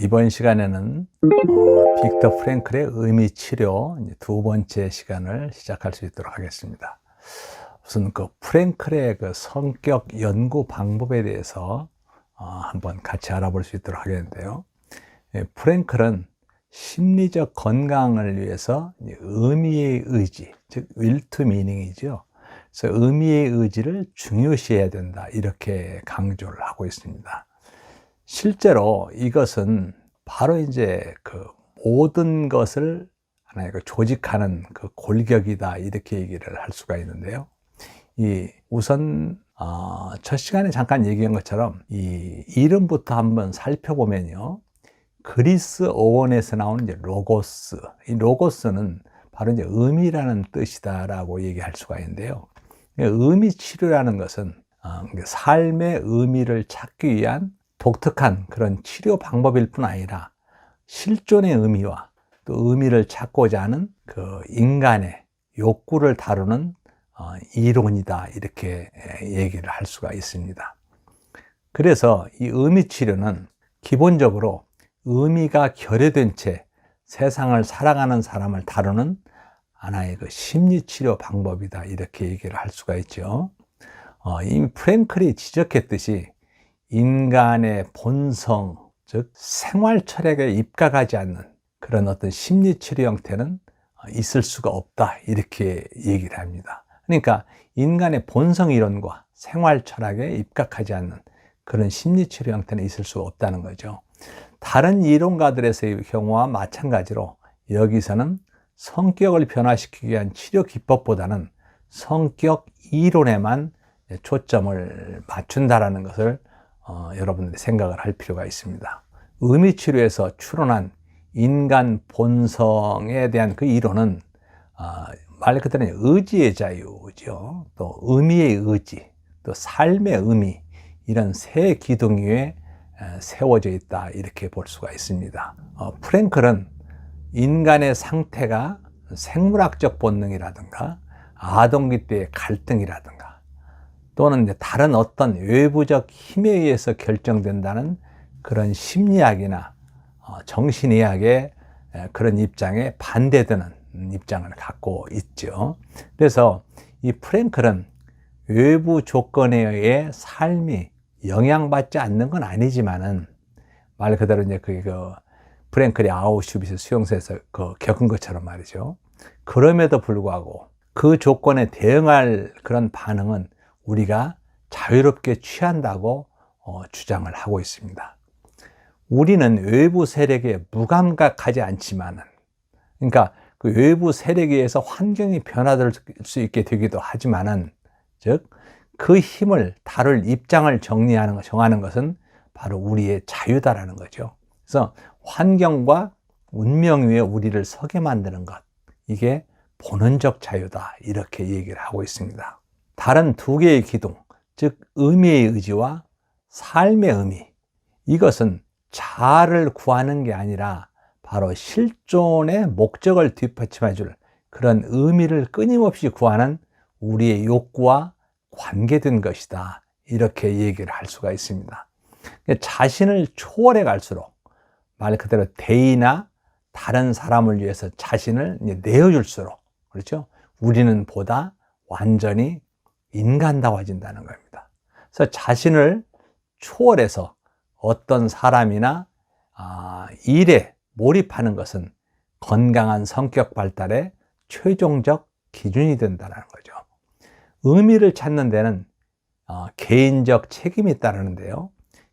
이번 시간에는 빅터 프랭클의 의미 치료 두 번째 시간을 시작할 수 있도록 하겠습니다. 우선 그 프랭클의 그 성격 연구 방법에 대해서 한번 같이 알아볼 수 있도록 하겠는데요. 프랭클은 심리적 건강을 위해서 의미의 의지, 즉 will to meaning이죠. 그래서 의미의 의지를 중요시해야 된다, 이렇게 강조를 하고 있습니다. 실제로 이것은 바로 이제 그 모든 것을 하나의 그 조직하는 그 골격이다, 이렇게 얘기를 할 수가 있는데요. 우선 첫 시간에 잠깐 얘기한 것처럼 이 이름부터 한번 살펴보면요, 그리스 어원에서 나오는 이제 로고스, 이 로고스는 바로 이제 의미라는 뜻이다라고 얘기할 수가 있는데요. 의미 치료라는 것은 삶의 의미를 찾기 위한 독특한 그런 치료 방법일 뿐 아니라 실존의 의미와 또 의미를 찾고자 하는 그 인간의 욕구를 다루는 이론이다, 이렇게 얘기를 할 수가 있습니다. 그래서 이 의미 치료는 기본적으로 의미가 결여된 채 세상을 살아가는 사람을 다루는 하나의 그 심리 치료 방법이다, 이렇게 얘기를 할 수가 있죠. 이미 프랭클이 지적했듯이 인간의 본성, 즉 생활 철학에 입각하지 않는 그런 어떤 심리 치료 형태는 있을 수가 없다, 이렇게 얘기를 합니다. 그러니까 인간의 본성 이론과 생활 철학에 입각하지 않는 그런 심리 치료 형태는 있을 수가 없다는 거죠. 다른 이론가들의 경우와 마찬가지로 여기서는 성격을 변화시키기 위한 치료 기법보다는 성격 이론에만 초점을 맞춘다라는 것을 여러분들이 생각을 할 필요가 있습니다. 의미 치료에서 추론한 인간 본성에 대한 그 이론은 말 그대로 의지의 자유죠. 또 의미의 의지, 또 삶의 의미, 이런 세 기둥 위에 세워져 있다, 이렇게 볼 수가 있습니다. 프랭클은 인간의 상태가 생물학적 본능이라든가 아동기 때의 갈등이라든가 또는 이제 다른 어떤 외부적 힘에 의해서 결정된다는 그런 심리학이나 정신의학의 그런 입장에 반대되는 입장을 갖고 있죠. 그래서 이 프랭클은 외부 조건에 의해 삶이 영향받지 않는 건 아니지만은 말 그대로 이제 그 프랭클이 아우슈비츠 수용소에서 겪은 것처럼 말이죠. 그럼에도 불구하고 그 조건에 대응할 그런 반응은 우리가 자유롭게 취한다고 주장을 하고 있습니다. 우리는 외부 세력에 무감각하지 않지만은, 그러니까 그 외부 세력에 의해서 환경이 변화될 수 있게 되기도 하지만은, 즉 그 힘을 다룰 입장을 정하는 것은 바로 우리의 자유다라는 거죠. 그래서 환경과 운명 위에 우리를 서게 만드는 것, 이게 본원적 자유다, 이렇게 얘기를 하고 있습니다. 다른 두 개의 기둥, 즉 의미의 의지와 삶의 의미, 이것은 자아를 구하는 게 아니라 바로 실존의 목적을 뒷받침해 줄 그런 의미를 끊임없이 구하는 우리의 욕구와 관계된 것이다, 이렇게 얘기를 할 수가 있습니다. 자신을 초월해 갈수록 말 그대로 대의나 다른 사람을 위해서 자신을 내어줄수록, 그렇죠? 우리는 보다 완전히 인간다워진다는 겁니다. 그래서 자신을 초월해서 어떤 사람이나 일에 몰입하는 것은 건강한 성격 발달의 최종적 기준이 된다는 거죠. 의미를 찾는 데는 개인적 책임이 있다는데요.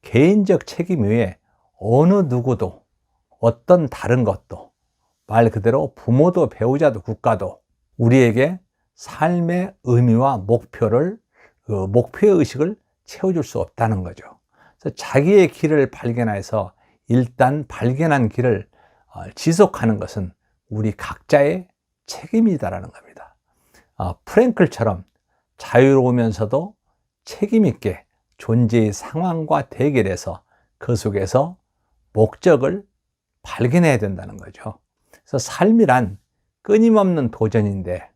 개인적 책임 외에 어느 누구도, 어떤 다른 것도, 말 그대로 부모도 배우자도 국가도 우리에게 삶의 의미와 목표의 의식을 채워줄 수 없다는 거죠. 그래서 자기의 길을 발견해서 일단 발견한 길을 지속하는 것은 우리 각자의 책임이다라는 겁니다. 프랭클처럼 자유로우면서도 책임있게 존재의 상황과 대결해서 그 속에서 목적을 발견해야 된다는 거죠. 그래서 삶이란 끊임없는 도전인데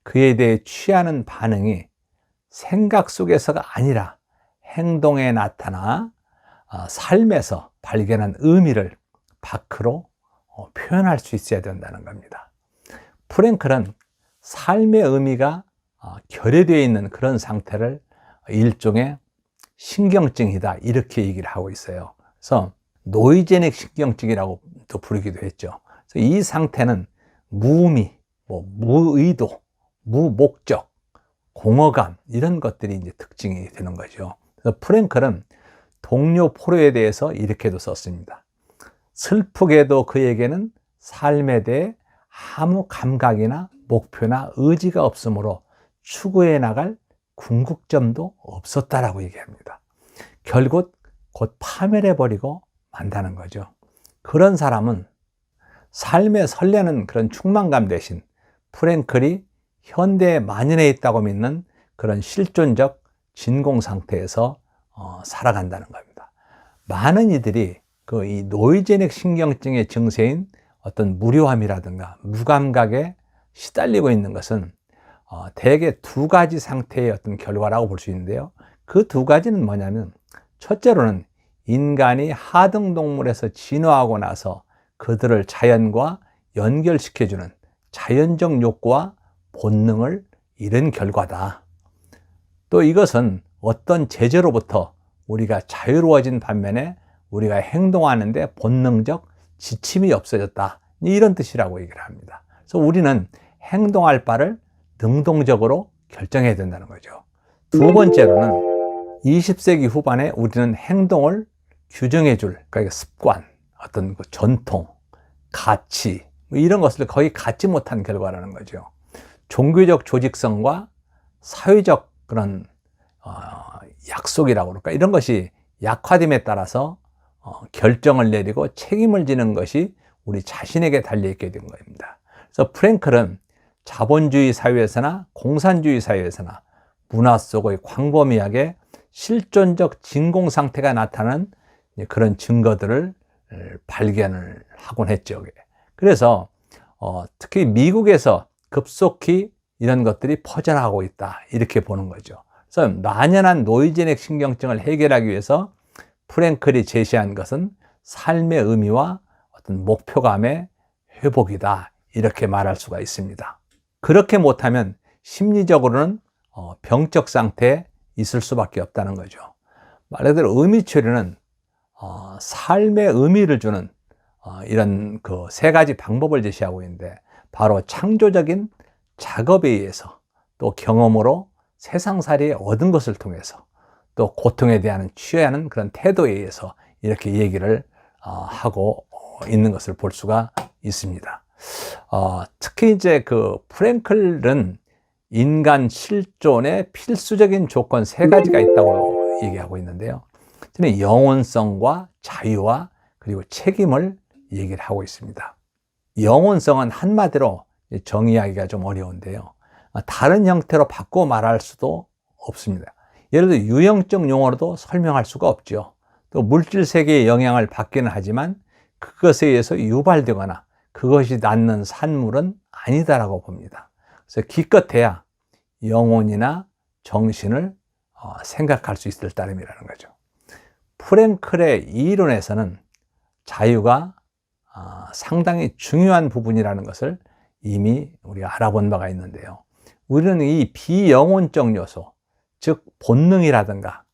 그에 대해 취하는 반응이 생각 속에서가 아니라 행동에 나타나 삶에서 발견한 의미를 밖으로 표현할 수 있어야 된다는 겁니다. 프랭클은 삶의 의미가 결여되어 있는 그런 상태를 일종의 신경증이다 이렇게 얘기를 하고 있어요. 그래서 노이제닉 신경증이라고 또 부르기도 했죠. 그래서 이 상태는 무의미, 무의도, 무목적, 공허감 이런 것들이 이제 특징이 되는 거죠. 그래서 프랭클은 동료 포로에 대해서 이렇게도 썼습니다. 슬프게도 그에게는 삶에 대해 아무 감각이나 목표나 의지가 없으므로 추구해 나갈 궁극점도 없었다라고 얘기합니다. 결국 곧 파멸해버리고 만다는 거죠. 그런 사람은 삶에 설레는 그런 충만감 대신 프랭클이 현대에 만연해 있다고 믿는 그런 실존적 진공 상태에서 살아간다는 겁니다. 많은 이들이 이 노이제닉 신경증의 증세인 어떤 무료함이라든가 무감각에 시달리고 있는 것은 대개 두 가지 상태의 어떤 결과라고 볼 수 있는데요. 그 두 가지는 뭐냐면, 첫째로는 인간이 하등동물에서 진화하고 나서 그들을 자연과 연결시켜주는 자연적 욕구와 본능을 잃은 결과다. 또 이것은 어떤 제재로부터 우리가 자유로워진 반면에 우리가 행동하는데 본능적 지침이 없어졌다, 이런 뜻이라고 얘기를 합니다. 그래서 우리는 행동할 바를 능동적으로 결정해야 된다는 거죠. 두 번째로는 20세기 후반에 우리는 행동을 규정해 줄, 그러니까 습관, 어떤 전통, 가치 이런 것을 거의 갖지 못한 결과라는 거죠. 종교적 조직성과 사회적 그런 약속이라고 그럴까, 이런 것이 약화됨에 따라서 결정을 내리고 책임을 지는 것이 우리 자신에게 달려있게 된 겁니다. 그래서 프랭클은 자본주의 사회에서나 공산주의 사회에서나 문화 속의 광범위하게 실존적 진공 상태가 나타나는 그런 증거들을 발견을 하곤 했죠. 그래서 특히 미국에서 급속히 이런 것들이 퍼져나가고 있다, 이렇게 보는 거죠. 그래서 만연한 노이제닉 신경증을 해결하기 위해서 프랭클이 제시한 것은 삶의 의미와 어떤 목표감의 회복이다, 이렇게 말할 수가 있습니다. 그렇게 못하면 심리적으로는 병적 상태에 있을 수밖에 없다는 거죠. 말 그대로 의미 치료는 삶의 의미를 주는 이런 그 세 가지 방법을 제시하고 있는데, 바로 창조적인 작업에 의해서, 또 경험으로 세상살이에 얻은 것을 통해서, 또 고통에 대한 취하는 그런 태도에 의해서 이렇게 얘기를 하고 있는 것을 볼 수가 있습니다. 특히 이제 그 프랭클은 인간 실존의 필수적인 조건 세 가지가 있다고 얘기하고 있는데요. 저는 영혼성과 자유와 그리고 책임을 얘기를 하고 있습니다. 영혼성은 한마디로 정의하기가 좀 어려운데요. 다른 형태로 바꿔 말할 수도 없습니다. 예를 들어 유형적 용어로도 설명할 수가 없죠. 또 물질 세계의 영향을 받기는 하지만 그것에 의해서 유발되거나 그것이 낳는 산물은 아니다라고 봅니다. 그래서 기껏해야 영혼이나 정신을 생각할 수 있을 따름이라는 거죠. 프랭클의 이론에서는 자유가 상당히 중요한 부분이라는 것을 이미 우리가 알아본 바가 있는데요. 우리는 이 비영혼적 요소, 즉 본능이라든가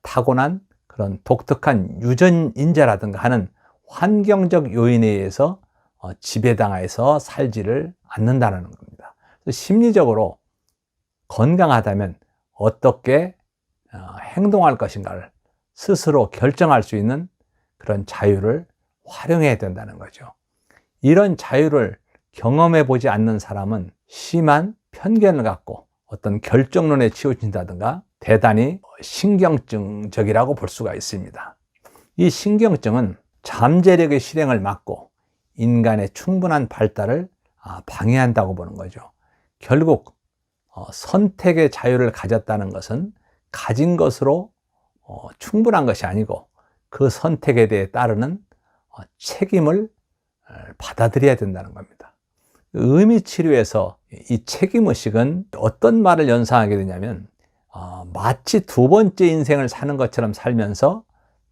타고난 그런 독특한 유전인자라든가 하는 환경적 요인에 의해서 지배당해서 살지를 않는다는 겁니다. 심리적으로 건강하다면 어떻게 행동할 것인가를 스스로 결정할 수 있는 그런 자유를 활용해야 된다는 거죠. 이런 자유를 경험해 보지 않는 사람은 심한 편견을 갖고 어떤 결정론에 치우친다든가 대단히 신경증적이라고 볼 수가 있습니다. 이 신경증은 잠재력의 실행을 막고 인간의 충분한 발달을 방해한다고 보는 거죠. 결국 선택의 자유를 가졌다는 것은 가진 것으로 충분한 것이 아니고 그 선택에 대해 따르는 책임을 받아들여야 된다는 겁니다. 의미치료에서 이 책임의식은 어떤 말을 연상하게 되냐면 마치 두 번째 인생을 사는 것처럼 살면서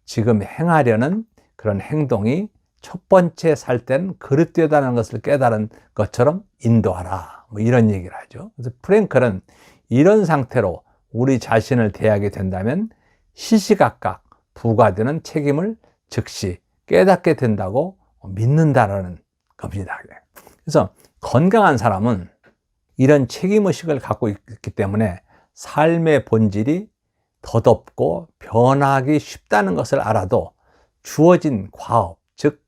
지금 행하려는 그런 행동이 첫 번째 살 때는 그릇되다는 것을 깨달은 것처럼 인도하라. 뭐 이런 얘기를 하죠. 그래서 프랭클은 이런 상태로 우리 자신을 대하게 된다면 시시각각 부과되는 책임을 즉시 깨닫게 된다고 믿는다라는 겁니다. 그래서 건강한 사람은 이런 책임의식을 갖고 있기 때문에 삶의 본질이 덧없고 변하기 쉽다는 것을 알아도 주어진 과업, 즉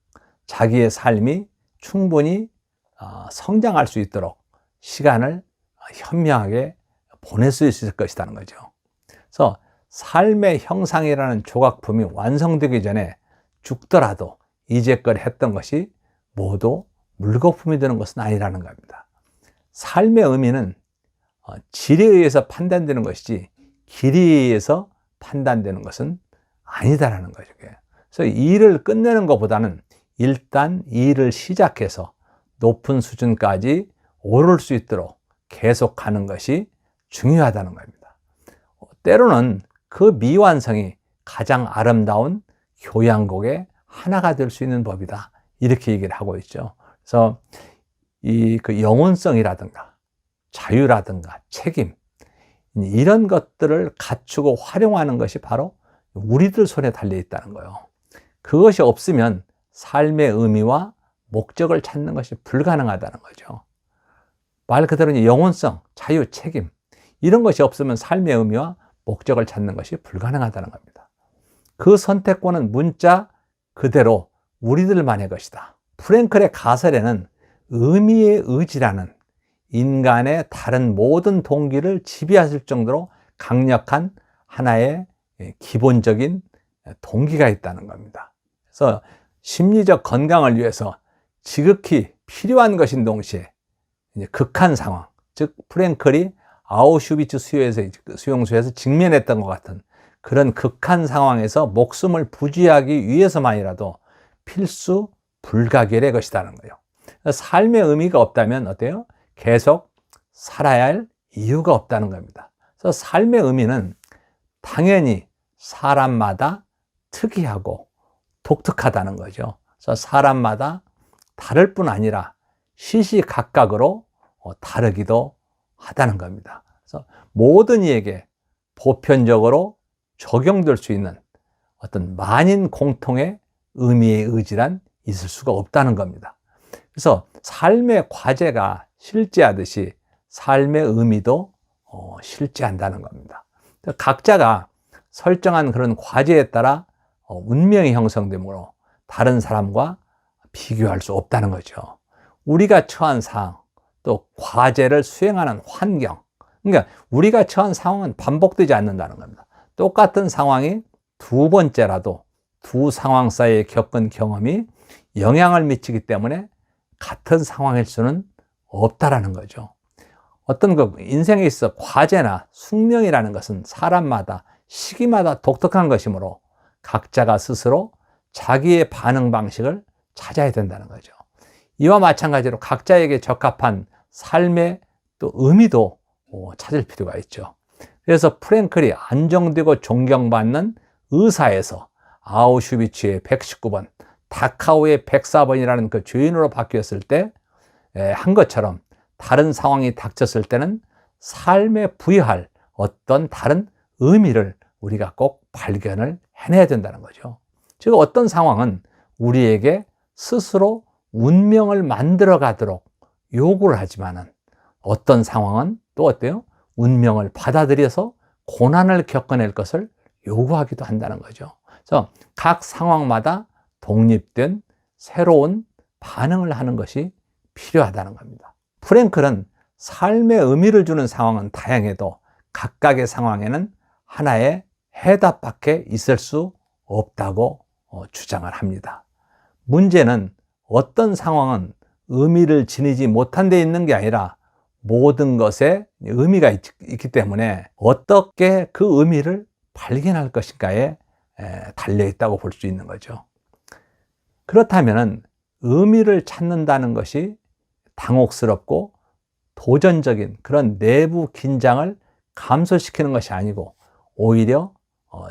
자기의 삶이 충분히 성장할 수 있도록 시간을 현명하게 보낼 수 있을 것이라는 거죠. 그래서 삶의 형상이라는 조각품이 완성되기 전에 죽더라도 이제껏 했던 것이 모두 물거품이 되는 것은 아니라는 겁니다. 삶의 의미는 질에 의해서 판단되는 것이지 길이에 의해서 판단되는 것은 아니다라는 거죠. 그래서 일을 끝내는 것보다는 일단 일을 시작해서 높은 수준까지 오를 수 있도록 계속하는 것이 중요하다는 겁니다. 때로는 그 미완성이 가장 아름다운 교양곡의 하나가 될 수 있는 법이다. 이렇게 얘기를 하고 있죠. 그래서 그 영혼성이라든가 자유라든가 책임, 이런 것들을 갖추고 활용하는 것이 바로 우리들 손에 달려 있다는 거예요. 그것이 없으면 삶의 의미와 목적을 찾는 것이 불가능하다는 거죠. 말 그대로 영혼성, 자유, 책임, 이런 것이 없으면 삶의 의미와 목적을 찾는 것이 불가능하다는 겁니다. 그 선택권은 문자 그대로 우리들만의 것이다. 프랭클의 가설에는 의미의 의지라는 인간의 다른 모든 동기를 지배하실 정도로 강력한 하나의 기본적인 동기가 있다는 겁니다. 그래서 심리적 건강을 위해서 지극히 필요한 것인 동시에 극한 상황, 즉 프랭클이 아우슈비츠 수용소에서 직면했던 것 같은 그런 극한 상황에서 목숨을 부지하기 위해서만이라도 필수 불가결의 것이라는 거예요. 삶의 의미가 없다면 어때요? 계속 살아야 할 이유가 없다는 겁니다. 그래서 삶의 의미는 당연히 사람마다 특이하고 독특하다는 거죠. 그래서 사람마다 다를 뿐 아니라 시시각각으로 다르기도 하다는 겁니다. 그래서 모든 이에게 보편적으로 적용될 수 있는 어떤 만인 공통의 의미의 의지란 있을 수가 없다는 겁니다. 그래서 삶의 과제가 실제하듯이 삶의 의미도 실제한다는 겁니다. 각자가 설정한 그런 과제에 따라 운명이 형성되므로 다른 사람과 비교할 수 없다는 거죠. 우리가 처한 상황, 또 과제를 수행하는 환경, 그러니까 우리가 처한 상황은 반복되지 않는다는 겁니다. 똑같은 상황이 두 번째라도 두 상황 사이에 겪은 경험이 영향을 미치기 때문에 같은 상황일 수는 없다라는 거죠. 어떤 인생에 있어 과제나 숙명이라는 것은 사람마다 시기마다 독특한 것이므로 각자가 스스로 자기의 반응 방식을 찾아야 된다는 거죠. 이와 마찬가지로 각자에게 적합한 삶의 또 의미도 찾을 필요가 있죠. 그래서 프랭클이 안정되고 존경받는 의사에서 아우슈비츠의 119번, 다카오의 104번이라는 그 주인으로 바뀌었을 때 한 것처럼 다른 상황이 닥쳤을 때는 삶에 부여할 어떤 다른 의미를 우리가 꼭 발견을 해내야 된다는 거죠. 즉 어떤 상황은 우리에게 스스로 운명을 만들어 가도록 요구를 하지만은 어떤 상황은 또 어때요? 운명을 받아들여서 고난을 겪어낼 것을 요구하기도 한다는 거죠. 그래서 각 상황마다 독립된 새로운 반응을 하는 것이 필요하다는 겁니다. 프랭클은 삶의 의미를 주는 상황은 다양해도 각각의 상황에는 하나의 해답밖에 있을 수 없다고 주장을 합니다. 문제는 어떤 상황은 의미를 지니지 못한 데 있는 게 아니라 모든 것에 의미가 있기 때문에 어떻게 그 의미를 발견할 것인가에 달려있다고 볼 수 있는 거죠. 그렇다면 의미를 찾는다는 것이 당혹스럽고 도전적인 그런 내부 긴장을 감소시키는 것이 아니고 오히려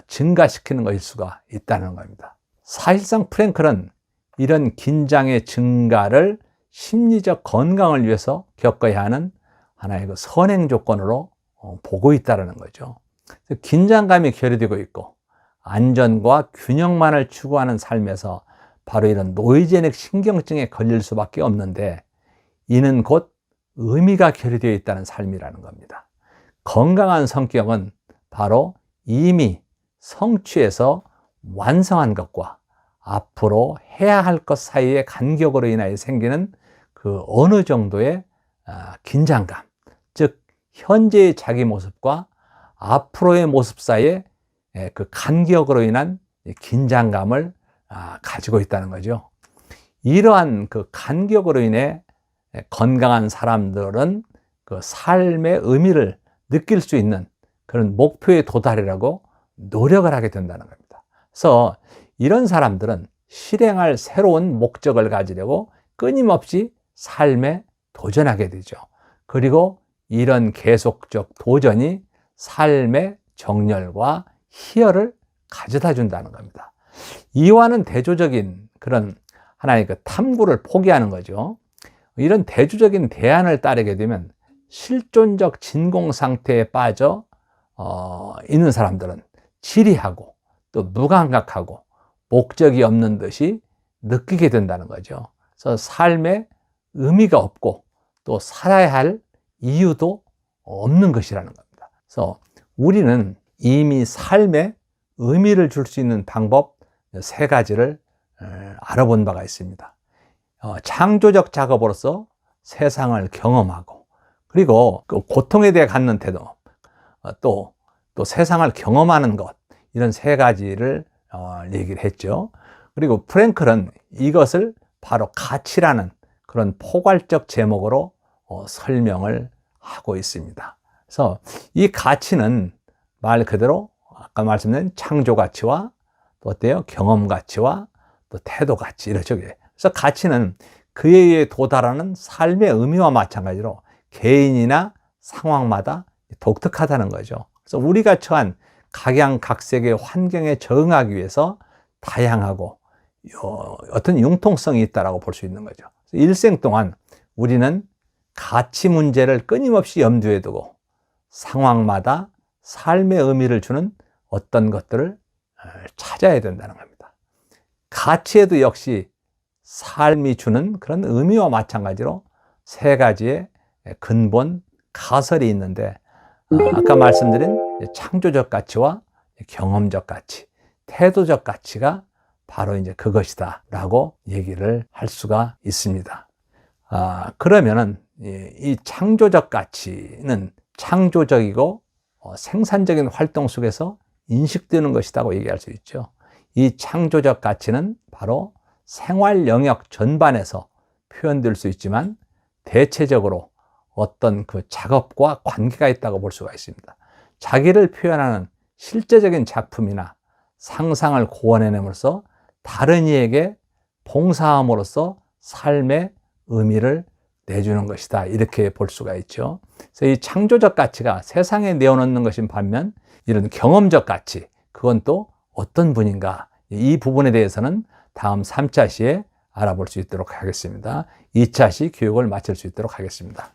증가시키는 것일 수가 있다는 겁니다. 사실상 프랭클은 이런 긴장의 증가를 심리적 건강을 위해서 겪어야 하는 하나의 그 선행 조건으로 보고 있다는 거죠. 긴장감이 결여되고 있고 안전과 균형만을 추구하는 삶에서 바로 이런 노이제닉 신경증에 걸릴 수밖에 없는데, 이는 곧 의미가 결여되어 있다는 삶이라는 겁니다. 건강한 성격은 바로 이미 성취해서 완성한 것과 앞으로 해야 할 것 사이의 간격으로 인하여 생기는 그 어느 정도의 긴장감, 즉 현재의 자기 모습과 앞으로의 모습 사이의 그 간격으로 인한 긴장감을 가지고 있다는 거죠. 이러한 그 간격으로 인해 건강한 사람들은 그 삶의 의미를 느낄 수 있는 그런 목표에 도달하려고 노력을 하게 된다는 겁니다. 그래서 이런 사람들은 실행할 새로운 목적을 가지려고 끊임없이 삶에 도전하게 되죠. 그리고 이런 계속적 도전이 삶의 정열과 희열을 가져다 준다는 겁니다. 이와는 대조적인 그런 하나의 그 탐구를 포기하는 거죠. 이런 대조적인 대안을 따르게 되면 실존적 진공 상태에 빠져 있는 사람들은 지리하고 또 무감각하고 목적이 없는 듯이 느끼게 된다는 거죠. 그래서 삶에 의미가 없고 또 살아야 할 이유도 없는 것이라는 겁니다. 그래서 우리는 이미 삶에 의미를 줄 수 있는 방법 3가지를 알아본 바가 있습니다. 창조적 작업으로서 세상을 경험하고, 그리고 그 고통에 대해 갖는 태도, 또 세상을 경험하는 것, 이런 3가지를 얘기를 했죠. 그리고 프랭클은 이것을 바로 가치라는 그런 포괄적 제목으로 설명을 하고 있습니다. 그래서 이 가치는 말 그대로 아까 말씀드린 창조 가치와 또 어때요? 경험 가치와 또 태도 가치, 이렇죠. 그래서 가치는 그에 의해 도달하는 삶의 의미와 마찬가지로 개인이나 상황마다 독특하다는 거죠. 그래서 우리가 처한 각양각색의 환경에 적응하기 위해서 다양하고 어떤 융통성이 있다고 볼 수 있는 거죠. 일생 동안 우리는 가치 문제를 끊임없이 염두에 두고 상황마다 삶의 의미를 주는 어떤 것들을 찾아야 된다는 겁니다. 가치에도 역시 삶이 주는 그런 의미와 마찬가지로 3가지의 근본 가설이 있는데, 아까 말씀드린 창조적 가치와 경험적 가치, 태도적 가치가 바로 이제 그것이다 라고 얘기를 할 수가 있습니다. 그러면은 이 창조적 가치는 창조적이고 생산적인 활동 속에서 인식되는 것이라고 얘기할 수 있죠. 이 창조적 가치는 바로 생활 영역 전반에서 표현될 수 있지만 대체적으로 어떤 그 작업과 관계가 있다고 볼 수가 있습니다. 자기를 표현하는 실제적인 작품이나 상상을 고안해냄으로써 다른 이에게 봉사함으로써 삶의 의미를 내주는 것이다, 이렇게 볼 수가 있죠. 그래서 이 창조적 가치가 세상에 내어놓는 것인 반면 이런 경험적 가치, 그건 또 어떤 분인가, 이 부분에 대해서는 다음 3차 시에 알아볼 수 있도록 하겠습니다. 2차 시 교육을 마칠 수 있도록 하겠습니다.